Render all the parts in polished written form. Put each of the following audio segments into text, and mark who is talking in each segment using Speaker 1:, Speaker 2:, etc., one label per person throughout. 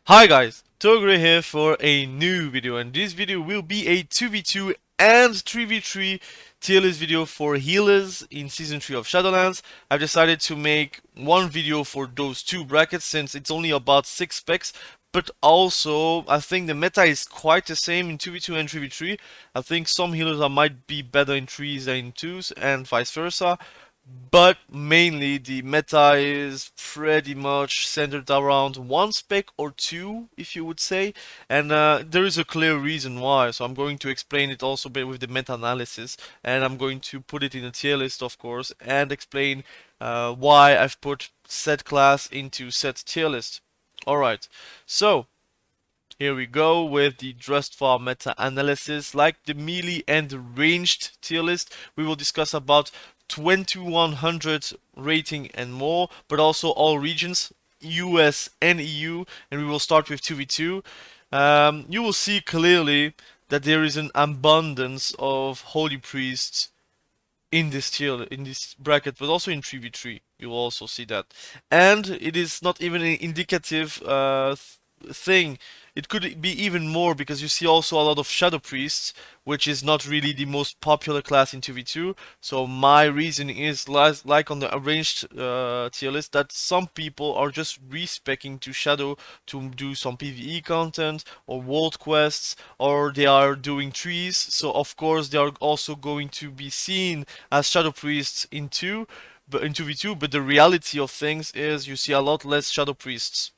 Speaker 1: Hi guys, Thogrey here for a new video, and this video will be a 2v2 and 3v3 tier list video for healers in Season 3 of Shadowlands. I've decided to make one video for those two brackets since it's only about 6 specs, but also I think the meta is quite the same in 2v2 and 3v3. I think some healers might be better in 3s than in 2s and vice versa. But mainly the meta is pretty much centered around one spec or two, if you would say, and there is a clear reason why. So I'm going to explain it also with the meta analysis, and I'm going to put it in a tier list, of course, and explain why I've put said class into said tier list. Alright, so here we go with the Drustfar meta analysis. Like the melee and the ranged tier list, we will discuss about 2100 rating and more, but also all regions, US and EU, and we will start with 2v2. You will see clearly that there is an abundance of holy priests in this tier, in this bracket, but also in 3v3. You will also see that, and it is not even an indicative thing. It could be even more because you see also a lot of Shadow Priests, which is not really the most popular class in 2v2. So my reason is like on the arranged tier list that some people are just respecing to Shadow to do some PvE content or world quests, or they are doing trees. So of course they are also going to be seen as Shadow Priests in 2v2, but the reality of things is you see a lot less Shadow Priests.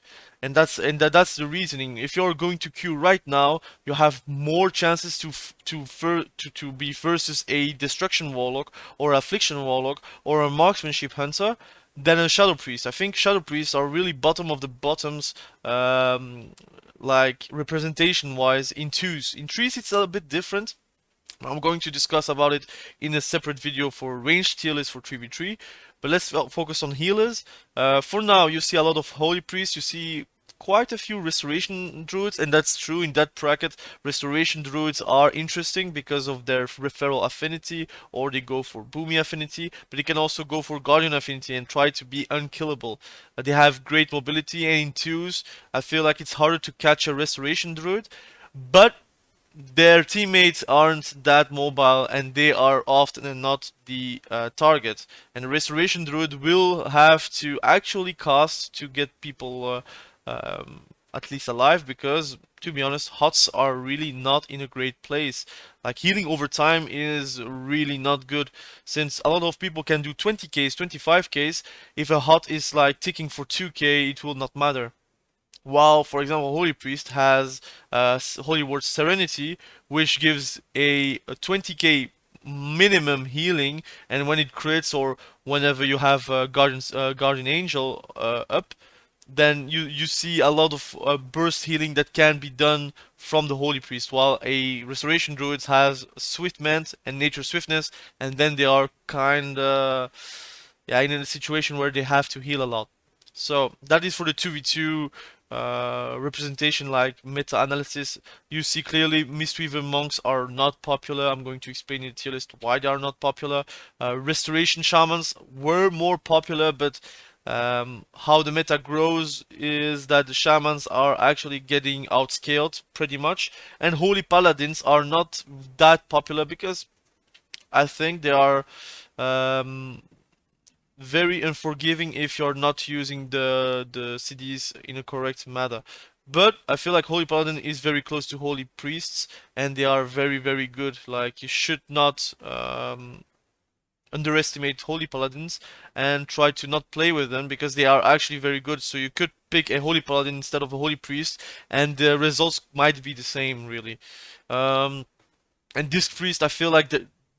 Speaker 1: And that's the reasoning. If you're going to queue right now, you have more chances to be versus a destruction warlock or affliction warlock or a marksmanship hunter than a shadow priest. I think shadow priests are really bottom of the bottoms, like representation wise in twos. In threes it's a little bit different. I'm going to discuss about it in a separate video for ranged tier list for 3v3. But let's focus on healers. For now, you see a lot of holy priests. You see quite a few restoration druids, and that's true in that bracket. Restoration druids are interesting because of their referral affinity, or they go for boomy affinity, but they can also go for guardian affinity and try to be unkillable. They have great mobility, and in twos, I feel like it's harder to catch a restoration druid, but their teammates aren't that mobile and they are often and not the target. And the restoration druid will have to actually cost to get people at least alive, because to be honest, HOTS are really not in a great place. Like healing over time is really not good, since a lot of people can do 20Ks, 25Ks. If a HOT is like ticking for 2K, it will not matter. While, for example, Holy Priest has Holy Word Serenity, which gives a 20k minimum healing, and when it crits or whenever you have Guardian Angel up, then you see a lot of burst healing that can be done from the Holy Priest, while a Restoration Druid has Swiftment and Nature Swiftness, and then they are kinda in a situation where they have to heal a lot. So that is for the 2v2 representation, like meta-analysis. You see clearly Mistweaver Monks are not popular. I'm going to explain in the tier list why they are not popular. Restoration Shamans were more popular, but how the meta grows is that the Shamans are actually getting outscaled pretty much. And Holy Paladins are not that popular because I think they are um, very unforgiving if you're not using the CDs in a correct manner. But I feel like Holy Paladin is very close to Holy Priests, and they are very good. Like you should not underestimate Holy Paladins and try to not play with them, because they are actually very good. So you could pick a Holy Paladin instead of a Holy Priest, and the results might be the same really. Um, and Disc Priest, I feel like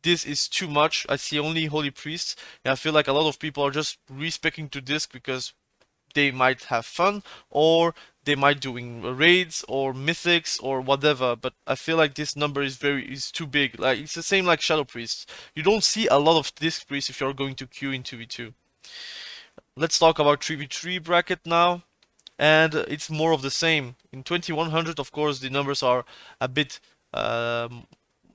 Speaker 1: this is too much. I see only Holy Priests. And I feel like a lot of people are just respecing to Disc because they might have fun, or they might doing raids or mythics or whatever. But I feel like this number is too big. Like it's the same like Shadow Priests. You don't see a lot of Disc Priests if you're going to queue in 2v2. Let's talk about 3v3 bracket now. And it's more of the same. In 2100, of course, the numbers are a bit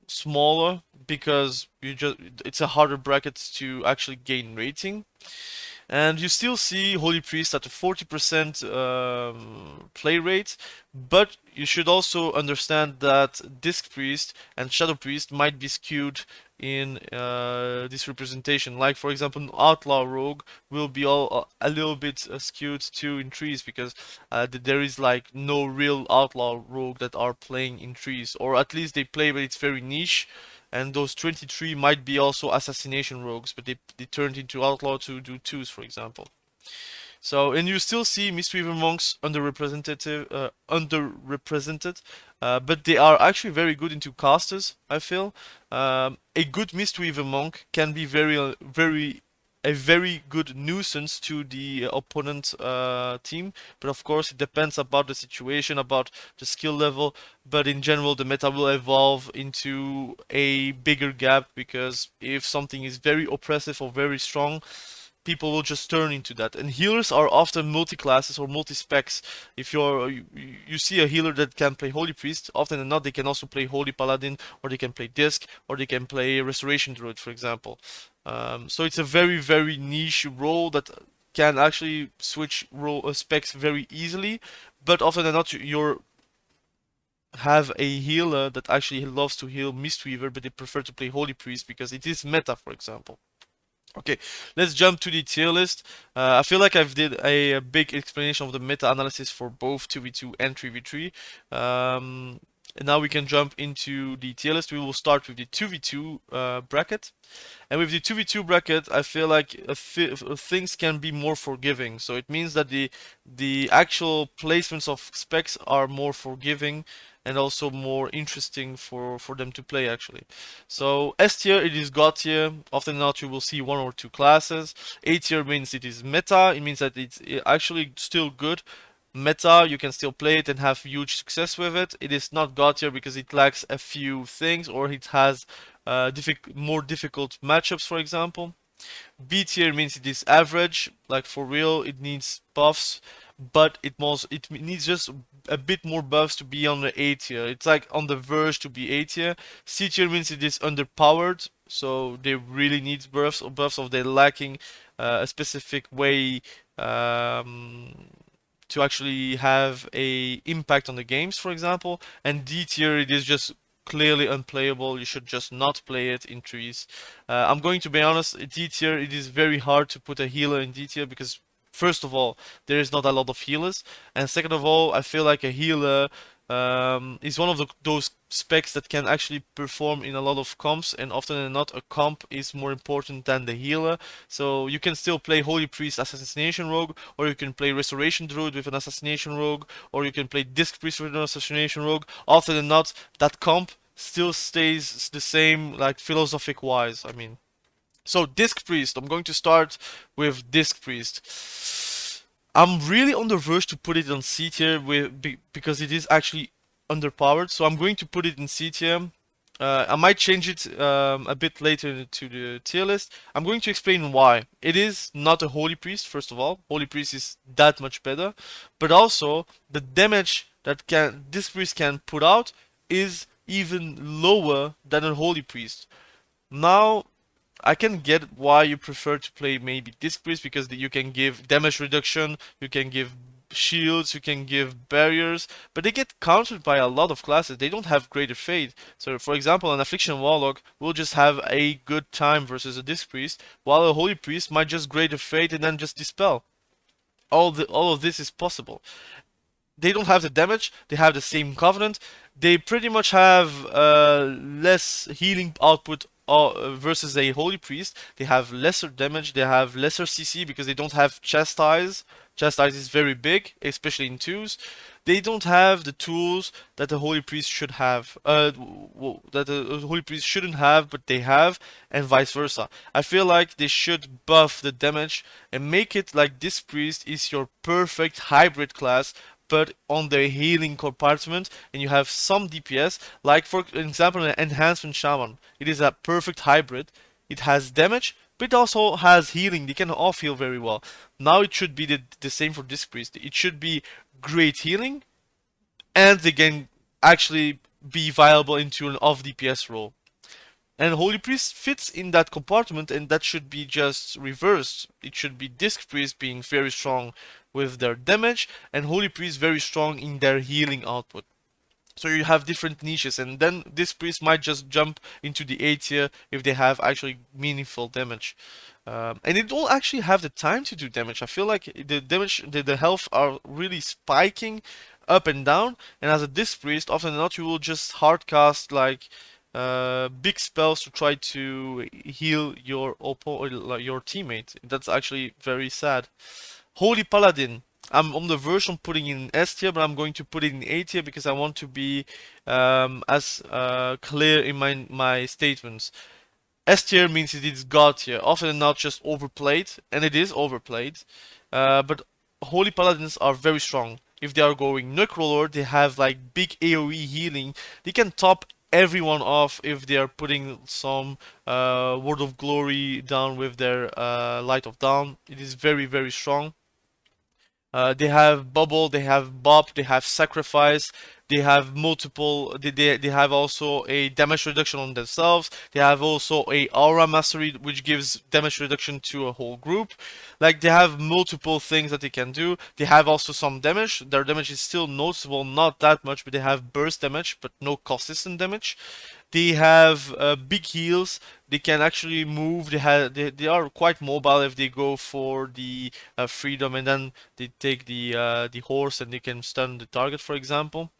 Speaker 1: smaller because it's a harder bracket to actually gain rating. And you still see Holy Priest at a 40% play rate, but you should also understand that Disc Priest and Shadow Priest might be skewed in this representation. Like for example, an Outlaw Rogue will be all a little bit skewed too in trees, because there is like no real Outlaw Rogue that are playing in trees, or at least they play, but it's very niche. And those 23 might be also assassination rogues, but they turned into outlaw to do twos, for example. So, and you still see Mistweaver Monks underrepresented, but they are actually very good into casters, I feel. A good Mistweaver Monk can be a very good nuisance to the opponent team, but of course it depends about the situation, about the skill level. But in general, the meta will evolve into a bigger gap, because if something is very oppressive or very strong, people will just turn into that. And healers are often multi-classes or multi-specs. If you see a healer that can play Holy Priest, often than not they can also play Holy Paladin, or they can play Disc, or they can play Restoration Druid, for example. So it's a very niche role that can actually switch role specs very easily. But often than not, you have a healer that actually loves to heal Mistweaver, but they prefer to play Holy Priest because it is meta, for example. Okay, let's jump to the tier list. I feel like I've did a big explanation of the meta-analysis for both 2v2 and 3v3. And now we can jump into the tier list. We will start with the 2v2 bracket. And with the 2v2 bracket, I feel like things can be more forgiving. So it means that the actual placements of specs are more forgiving and also more interesting for them to play, actually. So S tier, it is God tier. Often not you will see one or two classes. A tier means it is meta. It means that it's actually still good meta, you can still play it and have huge success with it. It is not God tier because it lacks a few things, or it has more difficult matchups, for example. B tier means it is average, like for real, it needs buffs, but it needs just a bit more buffs to be on the A tier. It's like on the verge to be A tier. C tier means it is underpowered, so they really need buffs, or they're lacking a specific way to actually have a impact on the games, for example. And D tier, it is just clearly unplayable. You should just not play it in trees. I'm going to be honest, D tier, it is very hard to put a healer in D tier because first of all, there is not a lot of healers, and second of all, I feel like a healer is one of those specs that can actually perform in a lot of comps, and often than not a comp is more important than the healer. So you can still play Holy Priest Assassination Rogue, or you can play Restoration Druid with an Assassination Rogue, or you can play Disc Priest with an Assassination Rogue. Often than not, that comp still stays the same, like philosophic wise, I mean. So Disc Priest, I'm going to start with Disc Priest. I'm really on the verge to put it on C tier because it is actually underpowered. So I'm going to put it in C tier. I might change it a bit later to the tier list. I'm going to explain why. It is not a Holy Priest, first of all. Holy Priest is that much better. But also, the damage that this priest can put out is even lower than a Holy Priest. Now, I can get why you prefer to play maybe Disc Priest, because you can give damage reduction, you can give shields, you can give barriers, but they get countered by a lot of classes. They don't have greater fate. So for example, an affliction warlock will just have a good time versus a Disc Priest, while a Holy Priest might just greater fate and then just dispel. All of this is possible. They don't have the damage, they have the same covenant, they pretty much have less healing output versus a Holy Priest. They have lesser damage, they have lesser CC because they don't have Chastise. Chastise is very big, especially in twos. They don't have the tools that a Holy Priest should have, that a Holy Priest shouldn't have, but they have, and vice versa. I feel like they should buff the damage and make it like this priest is your perfect hybrid class, but on the healing compartment, and you have some DPS, like for example an enhancement shaman. It is a perfect hybrid. It has damage, but it also has healing. They can off heal very well. Now it should be the same for this priest. It should be great healing, and they can actually be viable into an off DPS role. And Holy Priest fits in that compartment, and that should be just reversed. It should be Disc Priest being very strong with their damage, and Holy Priest very strong in their healing output. So you have different niches, and then this priest might just jump into the A tier if they have actually meaningful damage. And they don't actually have the time to do damage. I feel like the damage, the health are really spiking up and down. And as a disc priest, often than not, you will just hardcast like big spells to try to heal your your teammate. That's actually very sad. Holy Paladin. I'm on the verge of putting in S tier, but I'm going to put it in A tier because I want to be as clear in my statements. S tier means it is God tier, often not just overplayed, and it is overplayed. But Holy Paladins are very strong. If they are going Necrolord, they have like big AoE healing. They can top everyone off if they are putting some Word of Glory down with their Light of Dawn. It is very, very strong. They have bubble, they have bop, they have sacrifice, they have multiple. They have also a damage reduction on themselves. They have also a aura mastery, which gives damage reduction to a whole group. Like they have multiple things that they can do. They have also some damage. Their damage is still noticeable, not that much, but they have burst damage, but no consistent damage. They have big heals. They can actually move. They are quite mobile if they go for the freedom, and then they take the horse and they can stun the target, for example.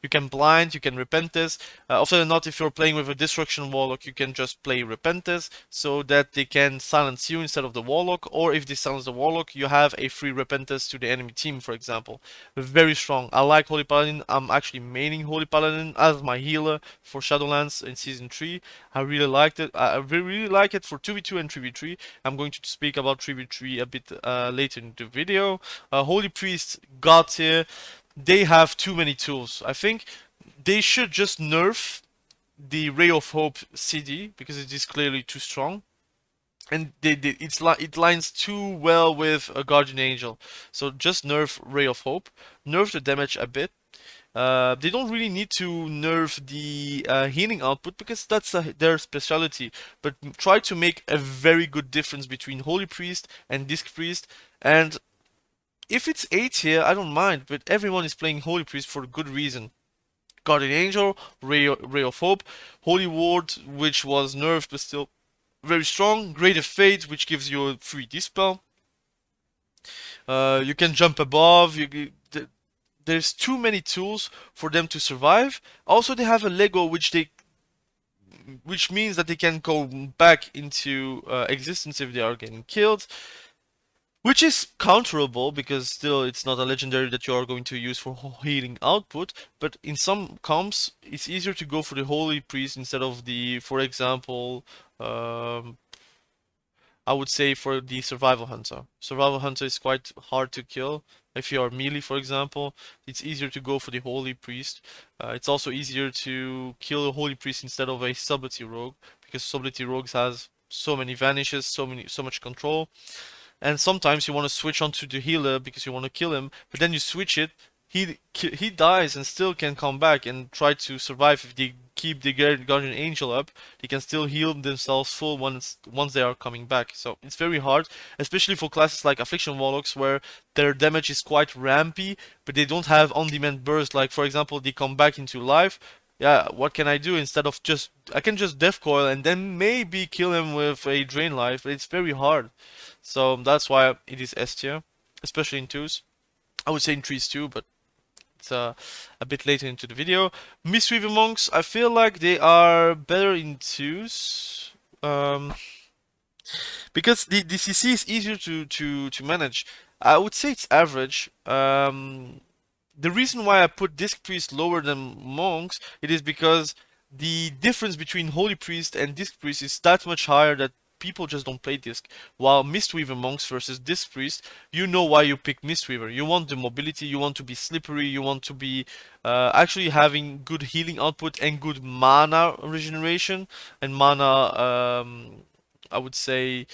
Speaker 1: You can blind, you can repentance. Often than not, if you're playing with a destruction warlock, you can just play repentance so that they can silence you instead of the warlock. Or if they silence the warlock, you have a free repentance to the enemy team, for example. Very strong. I like Holy Paladin. I'm actually maining Holy Paladin as my healer for Shadowlands in Season 3. I really liked it. I really like it for 2v2 and 3v3. I'm going to speak about 3v3 a bit later in the video. Holy Priest, God tier. They have too many tools. I think they should just nerf the Ray of Hope CD because it is clearly too strong, and it lines too well with a Guardian Angel. So just nerf Ray of Hope, nerf the damage a bit. They don't really need to nerf the healing output because that's their specialty. But try to make a very good difference between Holy Priest and Disc Priest, and if it's 8 here, I don't mind, but everyone is playing Holy Priest for a good reason. Guardian Angel, Ray of Hope, Holy Ward, which was nerfed but still very strong, Great of Fate, which gives you a free dispel. You can jump above, there's too many tools for them to survive. Also, they have a Lego which means that they can go back into existence if they are getting killed. Which is counterable because still it's not a legendary that you are going to use for healing output, but in some comps it's easier to go for the Holy Priest instead of the, for example, I would say for the Survival Hunter. Survival Hunter is quite hard to kill. If you are melee, for example, it's easier to go for the Holy Priest. It's also easier to kill a Holy Priest instead of a Subtlety Rogue, because Subtlety Rogues has so many vanishes, so much control. And sometimes you want to switch onto the healer because you want to kill him, but then you switch it, he dies and still can come back and try to survive. If they keep the Guardian Angel up, they can still heal themselves full once they are coming back. So it's very hard, especially for classes like Affliction Warlocks, where their damage is quite rampy, but they don't have on-demand burst. Like, for example, they come back into life. Yeah, what can I do instead of I can just Death Coil and then maybe kill him with a Drain Life, but it's very hard. So that's why it is S tier, especially in 2s. I would say in 3s too, but it's a bit later into the video. Mistweaver Monks, I feel like they are better in 2s. Because the CC is easier to manage. I would say it's average. The reason why I put Disc Priest lower than Monks, it is because the difference between Holy Priest and Disc Priest is that much higher that people just don't play Disc. While Mistweaver Monks versus Disc Priest, you know why you pick Mistweaver. You want the mobility, you want to be slippery, you want to be actually having good healing output and good mana regeneration and mana, I would say,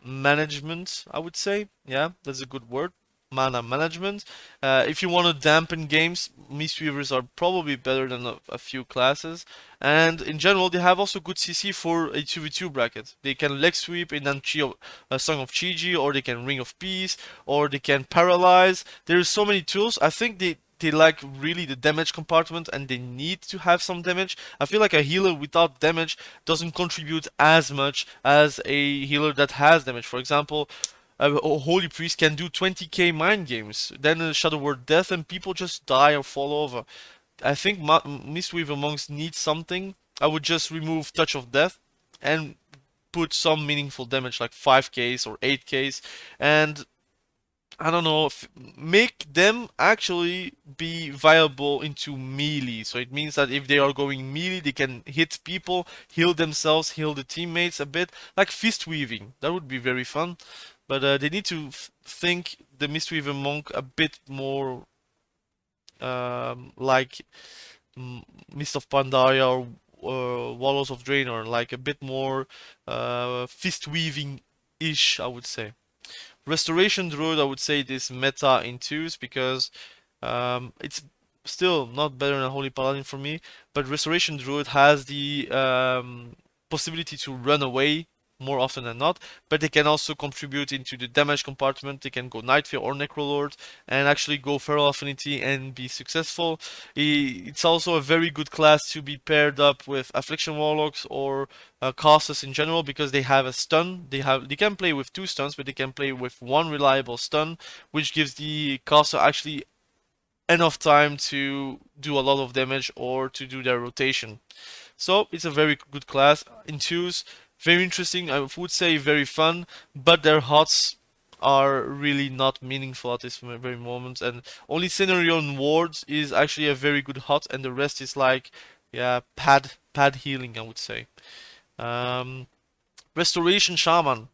Speaker 1: management, I would say. Yeah, that's a good word. mana management. If you want to dampen games, Mistweavers are probably better than a few classes. And in general, they have also good CC for a 2v2 bracket. They can leg sweep in a Song of Chiji, or they can Ring of Peace, or they can paralyze. There's so many tools. I think they like really the damage compartment, and they need to have some damage. I feel like a healer without damage doesn't contribute as much as a healer that has damage. For example, a holy priest can do 20k mind games, then a shadow word death, and people just die or fall over. I think Mistweaver Monks needs something. I would just remove Touch of Death and put some meaningful damage like 5ks or 8ks, and I don't know, make them actually be viable into melee. So it means that if they are going melee, they can hit people, heal themselves, heal the teammates a bit, like fist weaving. That would be very fun. But they need to think the Mistweaver Monk a bit more like Mist of Pandaria or Wallows of Draenor, like a bit more fist weaving-ish, I would say. Restoration Druid, I would say it is meta in twos because it's still not better than Holy Paladin for me, but Restoration Druid has the possibility to run away more often than not, but they can also contribute into the damage compartment. They can go Nightfear or Necrolord and actually go Feral Affinity and be successful. It's also a very good class to be paired up with Affliction Warlocks or casters in general, because they have a stun. They can play with 2 stuns, but they can play with 1 reliable stun, which gives the caster actually enough time to do a lot of damage or to do their rotation. So it's a very good class in twos. Very interesting, I would say very fun, but their HOTS are really not meaningful at this very moment, and only Cenarion Wards is actually a very good HOT, and the rest is like, yeah, pad healing, I would say. Restoration Shaman.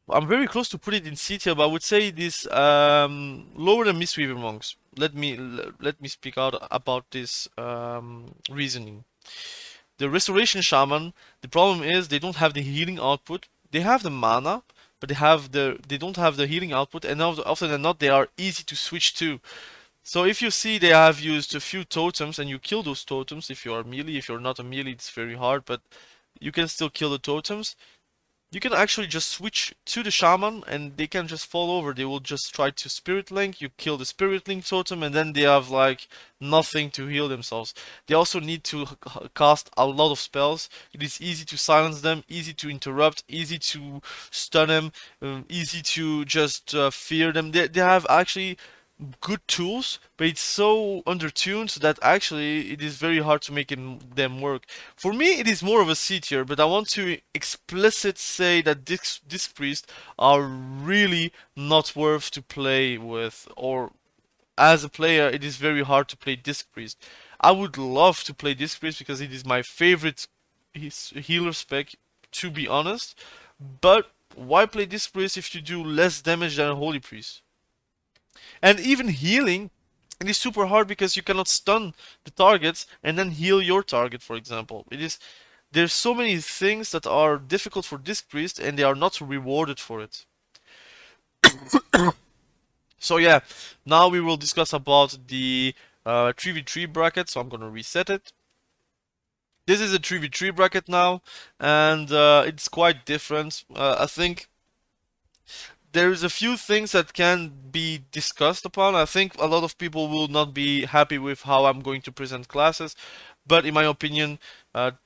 Speaker 1: I'm very close to put it in C tier, but I would say it is lower than Mistweaver Monks. Let me speak out about this reasoning. The Restoration Shaman, the problem is they don't have the healing output. They have the mana, but they don't have the healing output, and often than not they are easy to switch to. So if you see they have used a few totems and you kill those totems, if you are melee, if you're not a melee it's very hard, but you can still kill the totems. You can actually just switch to the shaman and they can just fall over. They will just try to spirit link, you kill the spirit link totem, and then they have like nothing to heal themselves. They also need to cast a lot of spells. It is easy to silence them, easy to interrupt, easy to stun them, easy to just fear them. They have actually good tools, but it's so undertuned that actually it is very hard to make them work. For me, it is more of a C tier, but I want to explicit say that Disc Priest are really not worth to play with, or as a player, it is very hard to play Disc Priest. I would love to play Disc Priest because it is my favorite healer spec, to be honest, but why play Disc Priest if you do less damage than a Holy Priest? And even healing, it is super hard because you cannot stun the targets and then heal your target, for example. There's so many things that are difficult for Disc Priest and they are not rewarded for it. So yeah, now we will discuss about the 3v3 bracket, so I'm gonna reset it. This is a 3v3 bracket now, and it's quite different. I think there's a few things that can be discussed upon. I think a lot of people will not be happy with how I'm going to present classes, but in my opinion,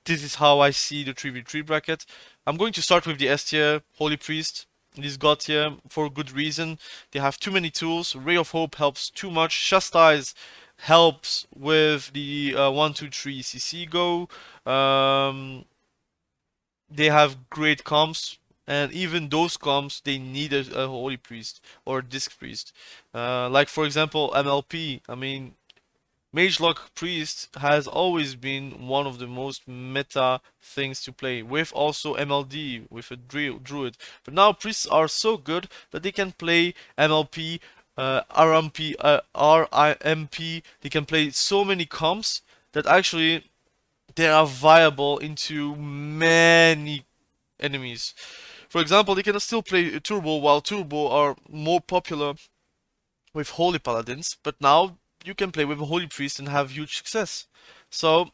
Speaker 1: this is how I see the 3v3 bracket. I'm going to start with the S tier, Holy Priest. It is God tier for good reason. They have too many tools. Ray of Hope helps too much. Chastise helps with the 1, 2, 3 CC go. They have great comps, and even those comps they need a holy priest or a disc priest. Like for example MLP. I mean, Magelock Priest has always been one of the most meta things to play, with also MLD, with a druid. But now priests are so good that they can play MLP, RMP, they can play so many comps that actually they are viable into many enemies. For example, they can still play Turbo, while Turbo are more popular with Holy Paladins, but now you can play with a Holy Priest and have huge success. So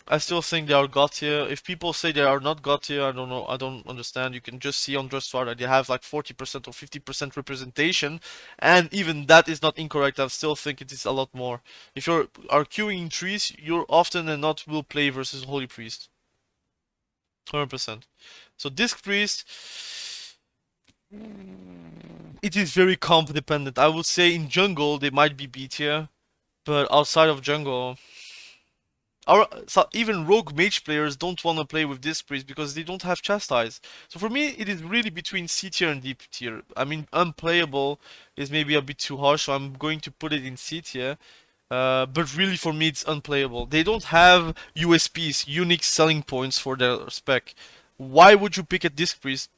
Speaker 1: I still think they are god tier. If people say they are not god tier, I don't know. I don't understand. You can just see on Dressroar that they have like 40% or 50% representation, and even that is not incorrect. I still think it is a lot more. If you are queuing in trees, you're often and not will play versus Holy Priest. 100%. So Disc Priest, it is very comp dependent. I would say in jungle they might be B tier, but outside of jungle. So even rogue mage players don't want to play with Disc Priest because they don't have Chastise. So for me, it is really between C tier and D tier. I mean, unplayable is maybe a bit too harsh, so I'm going to put it in C tier. But really, for me, it's unplayable. They don't have USPs, unique selling points for their spec. Why would you pick a Disc Priest?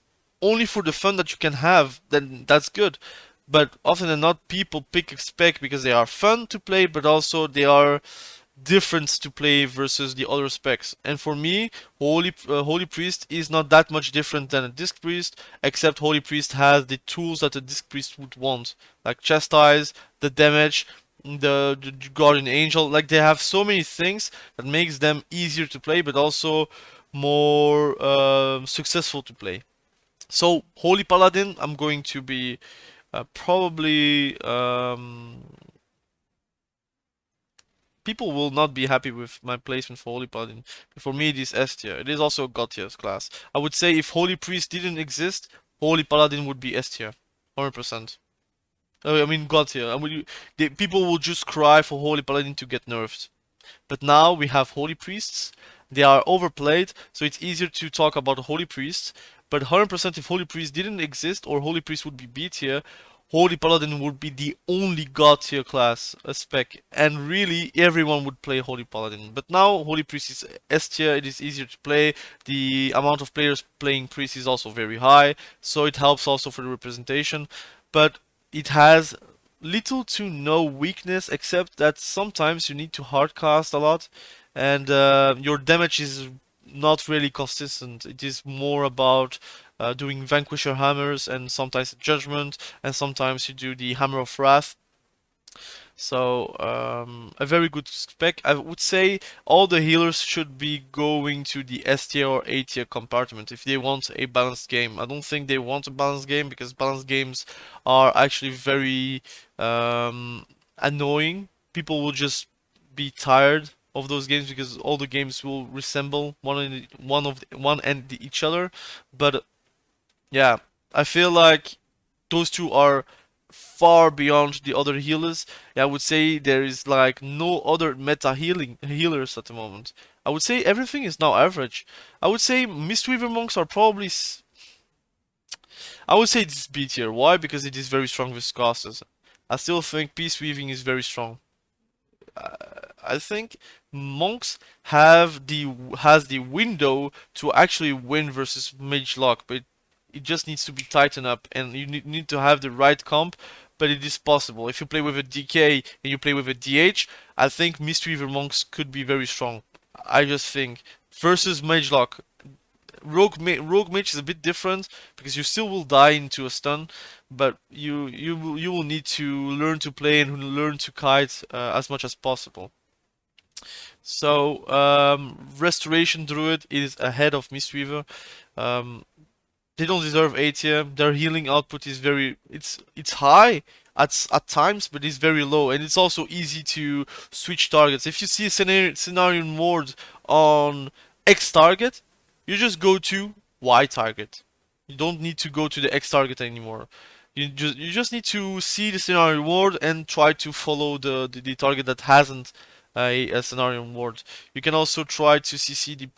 Speaker 1: Only for the fun that you can have, then that's good. But often than not, people pick a spec because they are fun to play, but also they are different to play versus the other specs. And for me, Holy Priest is not that much different than a Disc Priest, except Holy Priest has the tools that a Disc Priest would want, like Chastise, the damage, the Guardian Angel. Like they have so many things that makes them easier to play, but also more successful to play. So Holy Paladin, I'm going to be probably people will not be happy with my placement for Holy Paladin. For me, it is S tier. It is also a God tier class. I would say if Holy Priest didn't exist, Holy Paladin would be S tier, 100%. I mean God tier. People will just cry for Holy Paladin to get nerfed. But now we have Holy Priests. They are overplayed, so it's easier to talk about Holy Priests. But 100% if Holy Priest didn't exist, or Holy Priest would be B tier, Holy Paladin would be the only god tier class spec, and really everyone would play Holy Paladin. But now Holy Priest is S tier, it is easier to play, the amount of players playing Priest is also very high, so it helps also for the representation, but it has little to no weakness except that sometimes you need to hardcast a lot, and your damage is not really consistent. It is more about doing Vanquisher hammers and sometimes Judgment, and sometimes you do the Hammer of Wrath. So a very good spec. I would say all the healers should be going to the S tier or A tier compartment if they want a balanced game. I don't think they want a balanced game because balanced games are actually very annoying. People will just be tired of those games because all the games will resemble one and each other. But yeah, I feel like those two are far beyond the other healers. Yeah, I would say there is like no other meta healers at the moment. I would say everything is now average. I would say Mistweaver Monks are probably I would say it's B tier. Why? Because it is very strong with casters. I still think Peace Weaving is very strong. I think monks has the window to actually win versus mage lock, but it just needs to be tightened up, and you need to have the right comp. But it is possible. If you play with a DK and you play with a DH, I think Mistweaver Monks could be very strong. I just think versus mage lock. Rogue mage is a bit different because you still will die into a stun, but you will need to learn to play and learn to kite as much as possible. So Restoration Druid is ahead of Mistweaver. They don't deserve A tier. Their healing output is it's high at times, but it's very low, and it's also easy to switch targets. If you see a scenario ward on X target, you just go to Y target. You don't need to go to the X target anymore. You just need to see the scenario ward and try to follow the target that hasn't a scenario ward. You can also try to CC the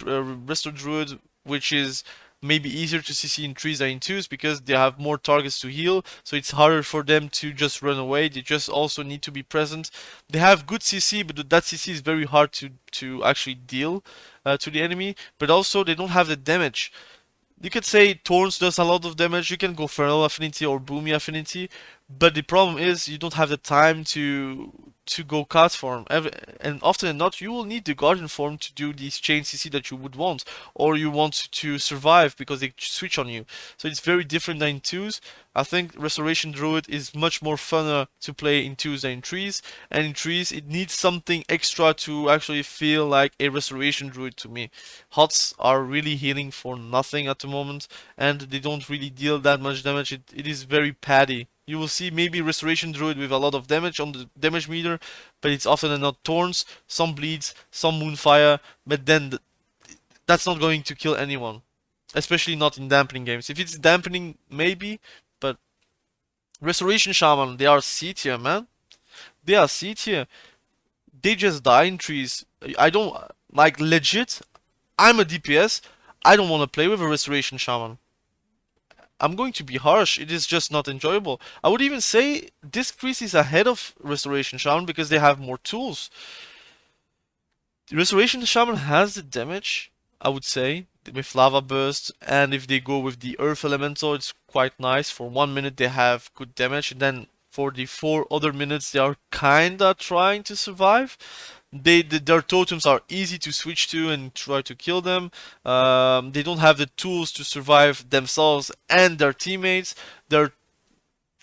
Speaker 1: Resto Druid, which is maybe easier to CC in 3s than in 2s because they have more targets to heal, so it's harder for them to just run away. They just also need to be present. They have good CC, but that CC is very hard to actually deal to the enemy, but also they don't have the damage. You could say Thorns does a lot of damage, you can go Feral Affinity or Boomy Affinity, but the problem is you don't have the time to to go cast form, and often than not, you will need the guardian form to do these chain CC that you would want, or you want to survive because they switch on you. So it's very different than in twos. I think Restoration Druid is much more funner to play in twos than in threes, and in threes it needs something extra to actually feel like a Restoration Druid to me. Hots are really healing for nothing at the moment, and they don't really deal that much damage. It is very paddy. You will see maybe Restoration Druid with a lot of damage on the damage meter, but it's often than not Thorns, some Bleeds, some Moonfire, but then that's not going to kill anyone. Especially not in dampening games. If it's dampening, maybe, but Restoration Shaman, they are C tier, man. They are C tier. They just die in trees. I don't, like, legit, I'm a DPS, I don't want to play with a Restoration Shaman. I'm going to be harsh, it is just not enjoyable. I would even say Disc Priest is ahead of Restoration Shaman because they have more tools. The Restoration Shaman has the damage, I would say, with Lava Burst, and if they go with the Earth Elemental, it's quite nice. For 1 minute they have good damage, and then for the 4 other minutes they are kinda trying to survive. Their totems are easy to switch to and try to kill them. They don't have the tools to survive themselves and their teammates. Their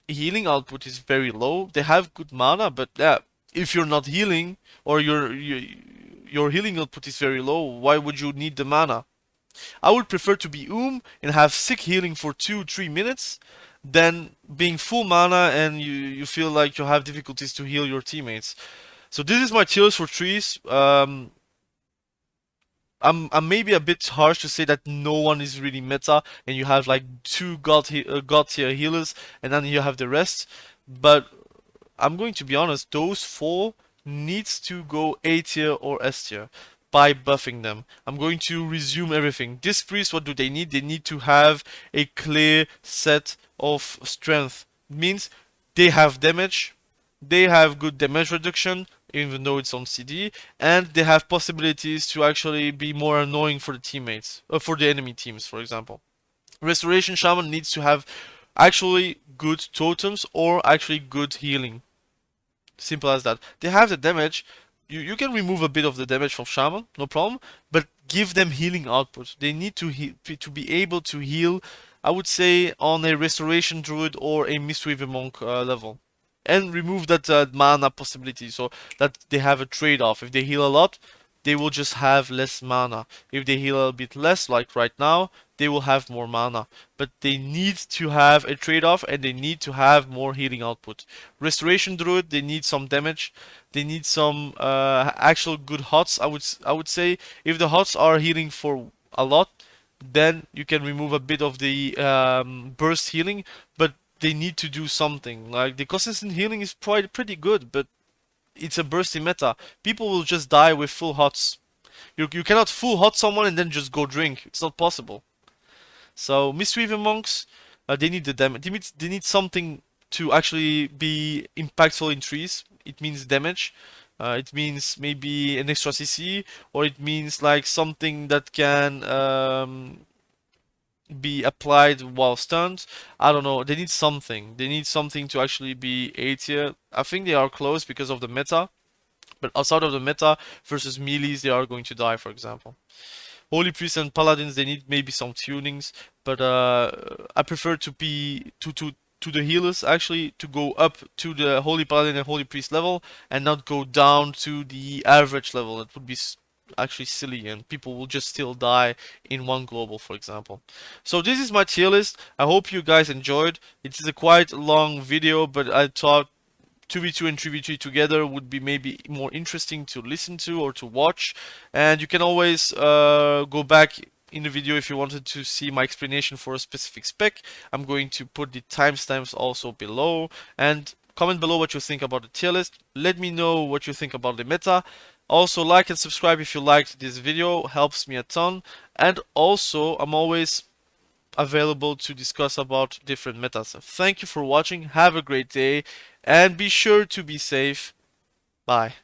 Speaker 1: healing output is very low. They have good mana, but yeah, if you're not healing or your healing output is very low, why would you need the mana? I would prefer to be and have sick healing for 2-3 minutes than being full mana and you feel like you have difficulties to heal your teammates. So this is my tier list for trees. I'm maybe a bit harsh to say that no one is really meta and you have like 2 god tier healers and then you have the rest. But I'm going to be honest, those 4 needs to go A tier or S tier by buffing them. I'm going to resume everything. Disc Priest, what do they need? They need to have a clear set of strength. It means they have damage, they have good damage reduction, even though it's on CD, and they have possibilities to actually be more annoying for the teammates, for the enemy teams, for example. Restoration Shaman needs to have actually good totems or actually good healing. Simple as that. They have the damage. You can remove a bit of the damage from Shaman, no problem, but give them healing output. They need to be able to heal, I would say, on a Restoration Druid or a Mistweaver Monk level. And remove that mana possibility so that they have a trade-off. If they heal a lot, they will just have less mana. If they heal a bit less, like right now, they will have more mana. But they need to have a trade-off and they need to have more healing output. Restoration Druid, they need some damage. They need some actual good hots. I would say if the hots are healing for a lot, then you can remove a bit of the burst healing, but they need to do something. Like, the consistent healing is pretty good, but it's a bursty meta. People will just die with full hots. You cannot full hot someone and then just go drink. It's not possible. So Mistweaver Monks, they need the damage. They need something to actually be impactful in trees. It means damage. It means maybe an extra CC, or it means like something that can be applied while stunned. I don't know. They need something. They need something to actually be A tier. I think they are close because of the meta. But outside of the meta versus melees, they are going to die, for example. Holy Priests and Paladins, they need maybe some tunings. But I prefer to be to the healers actually to go up to the Holy Paladin and Holy Priest level and not go down to the average level. It would be actually silly and people will just still die in one global, for example. So this is my tier list. I hope you guys enjoyed. It is a quite long video, but I thought 2v2 and 3v3 together would be maybe more interesting to listen to or to watch. And you can always go back in the video if you wanted to see my explanation for a specific spec. I'm going to put the timestamps also below. And comment below what you think about the tier list. Let me know what you think about the meta. Also, like and subscribe if you liked this video, helps me a ton. And also, I'm always available to discuss about different metas. Thank you for watching, have a great day, and be sure to be safe. Bye.